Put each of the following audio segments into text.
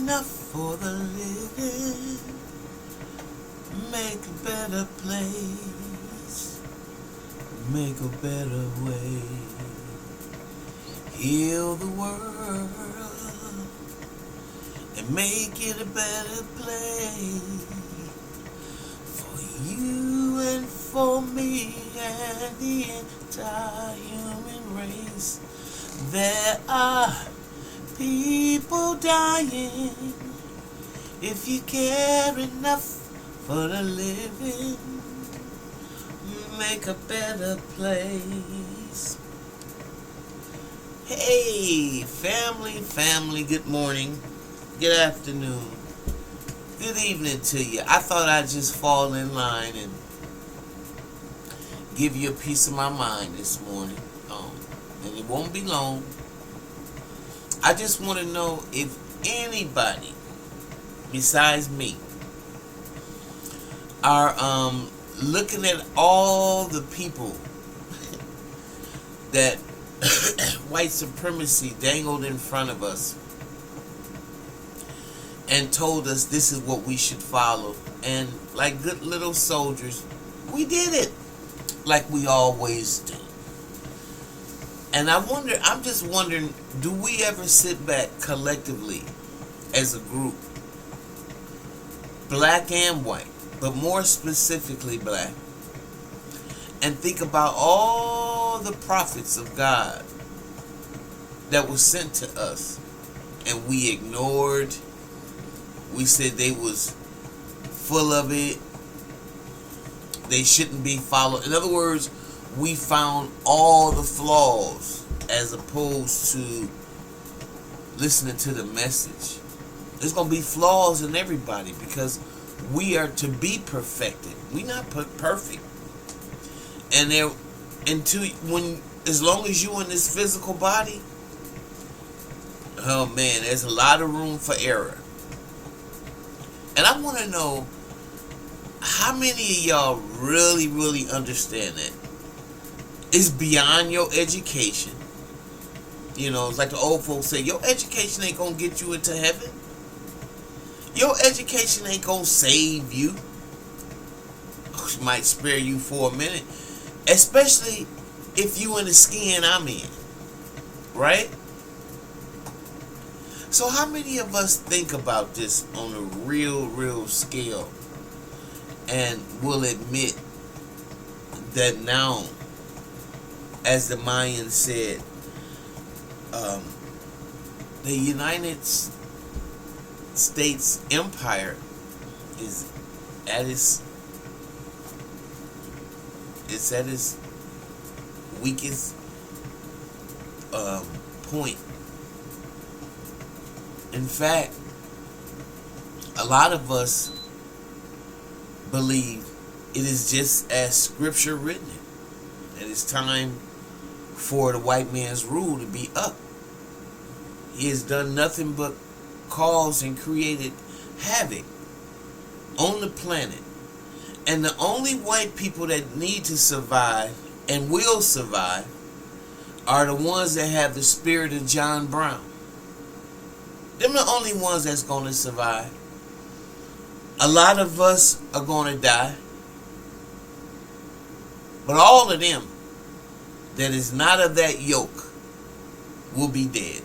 enough for the living. Make a better place. Make a better way. Heal the world and make it a better place for you and for me and the entire human race. There are people dying. If you care enough for the living, make a better place. Hey, family, good morning, good afternoon, good evening to you. I thought I'd just fall in line and give you a piece of my mind this morning. And it won't be long. I just want to know if anybody besides me are looking at all the people that white supremacy dangled in front of us and told us this is what we should follow, and like good little soldiers, we did it like we always do. And I'm just wondering, do we ever sit back collectively as a group, black and white, but more specifically black, and think about all the prophets of God that were sent to us and we ignored? We said they was full of it, they shouldn't be followed. In other words, we found all the flaws as opposed to listening to the message. There's going to be flaws in everybody because we are to be perfected. We're not perfect. And as long as you're in this physical body, oh man, there's a lot of room for error. And I want to know, how many of y'all really understand that? It's beyond your education. You know, it's like the old folks say, your education ain't gonna get you into heaven. Your education ain't gonna save you. It might spare you for a minute, especially if you in the skin I'm in, right? So how many of us think about this on a real scale and will admit that now, as the Mayans said, the United States Empire is at its weakest point. In fact, a lot of us believe it is just as scripture written, and it's time for the white man's rule to be up. He has done nothing but cause and created havoc on the planet. And the only white people that need to survive and will survive are the ones that have the spirit of John Brown. Them the only ones that's going to survive. A lot of us are going to die. But all of them that is not of that yoke will be dead.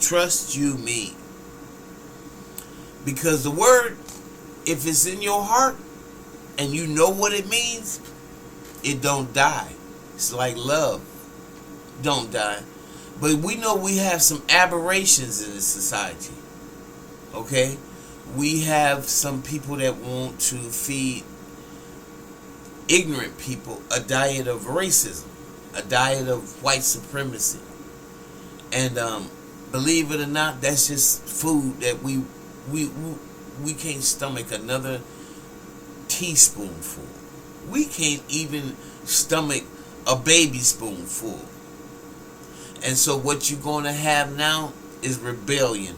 Trust you me. Because the word, if it's in your heart and you know what it means, it don't die. It's like love. Don't die. But we know we have some aberrations in this society. Okay? We have some people that want to feed ignorant people a diet of racism, a diet of white supremacy. And believe it or not, that's just food that we can't stomach another teaspoonful. We can't even stomach a baby spoonful. And so what you're going to have now is rebellion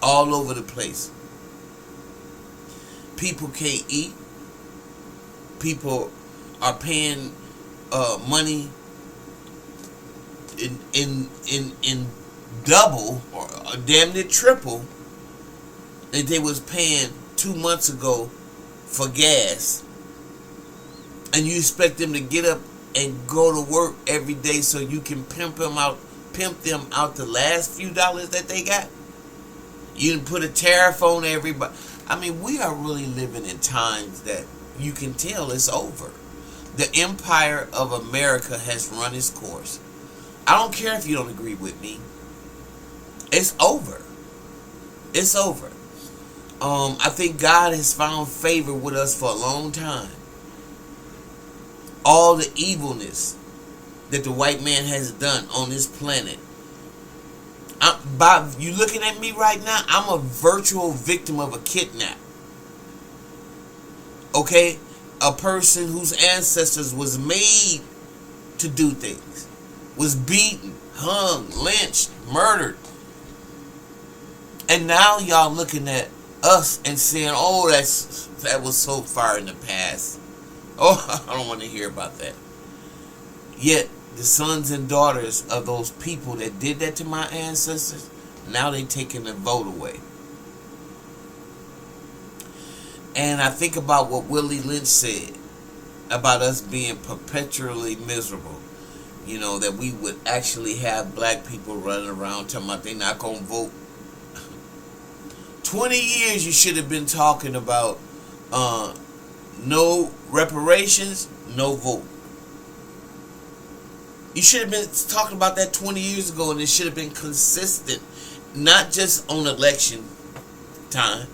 all over the place. People can't eat. People are paying money in double or damn near triple that they was paying 2 months ago for gas, and you expect them to get up and go to work every day so you can pimp them out the last few dollars that they got. You didn't put a tariff on everybody. I mean, we are really living in times that you can tell it's over. The empire of America has run its course. I don't care if you don't agree with me. It's over. It's over. I think God has found favor with us for a long time. All the evilness that the white man has done on this planet. Bob, you looking at me right now? I'm a virtual victim of a kidnap. Okay? A person whose ancestors was made to do things. Was beaten, hung, lynched, murdered. And now y'all looking at us and saying, oh, that was so far in the past. Oh, I don't want to hear about that. Yet, the sons and daughters of those people that did that to my ancestors, now they taking the vote away. And I think about what Willie Lynch said about us being perpetually miserable. You know, that we would actually have black people running around talking about they not going to vote. 20 years you should have been talking about no reparations, no vote. You should have been talking about that 20 years ago, and it should have been consistent, not just on election time,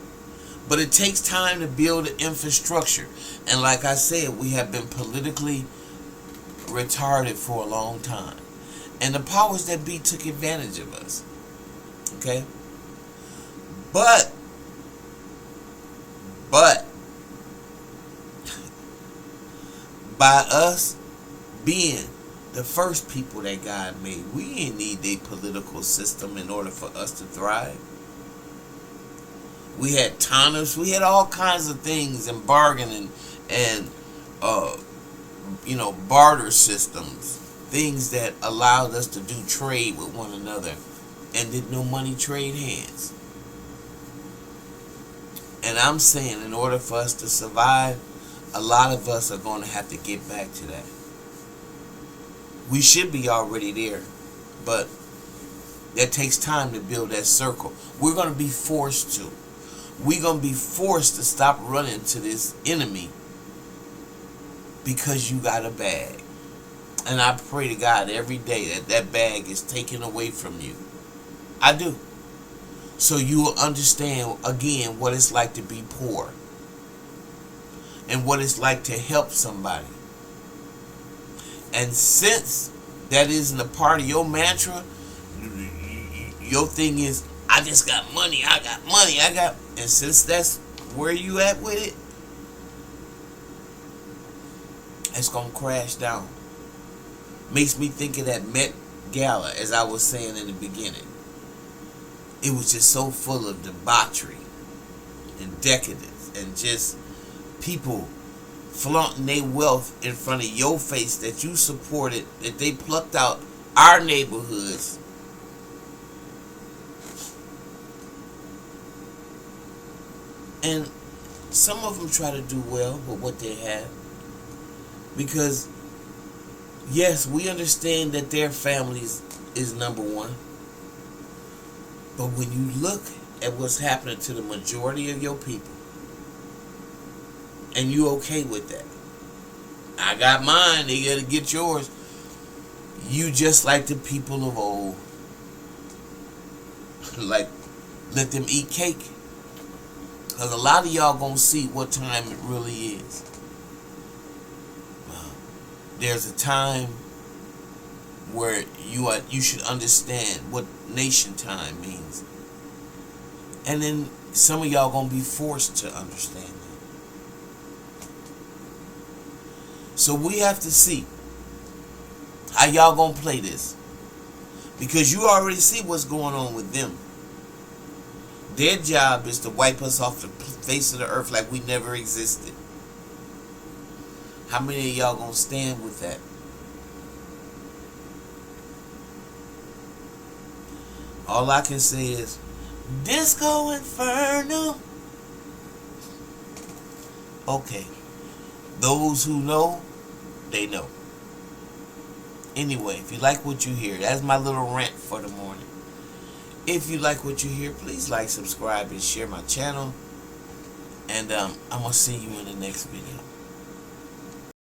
but it takes time to build an infrastructure. And like I said, we have been politically retarded for a long time. And the powers that be took advantage of us. Okay? But by us being the first people that God made, we ain't need a political system in order for us to thrive. We had tonners, we had all kinds of things, and bargaining and barter systems, things that allowed us to do trade with one another, and did no money trade hands. And I'm saying, in order for us to survive, a lot of us are going to have to get back to that. We should be already there, but that takes time to build that circle. We're going to be forced to. We're going to be forced to stop running to this enemy because you got a bag. And I pray to God every day that that bag is taken away from you. I do. So you will understand, again, what it's like to be poor. And what it's like to help somebody. And since that isn't a part of your mantra, your thing is, I just got money, I got money, and since that's where you at with it, it's going to crash down. Makes me think of that Met Gala, as I was saying in the beginning. It was just so full of debauchery and decadence and just people flaunting their wealth in front of your face that you supported, that they plucked out our neighborhoods. And some of them try to do well with what they have. Because, yes, we understand that their families is number one. But when you look at what's happening to the majority of your people, and you okay with that, I got mine, they gotta get yours. You just like the people of old. Like, let them eat cake. Because a lot of y'all gonna see what time it really is. There's a time where you should understand what nation time means. And then some of y'all gonna be forced to understand that. So we have to see how y'all gonna play this. Because you already see what's going on with them. Their job is to wipe us off the face of the earth like we never existed. How many of y'all gonna stand with that? All I can say is, Disco Inferno. Okay. Those who know, they know. Anyway, if you like what you hear, that's my little rant for the morning. If you like what you hear, please like, subscribe, and share my channel. And I'm going to see you in the next video.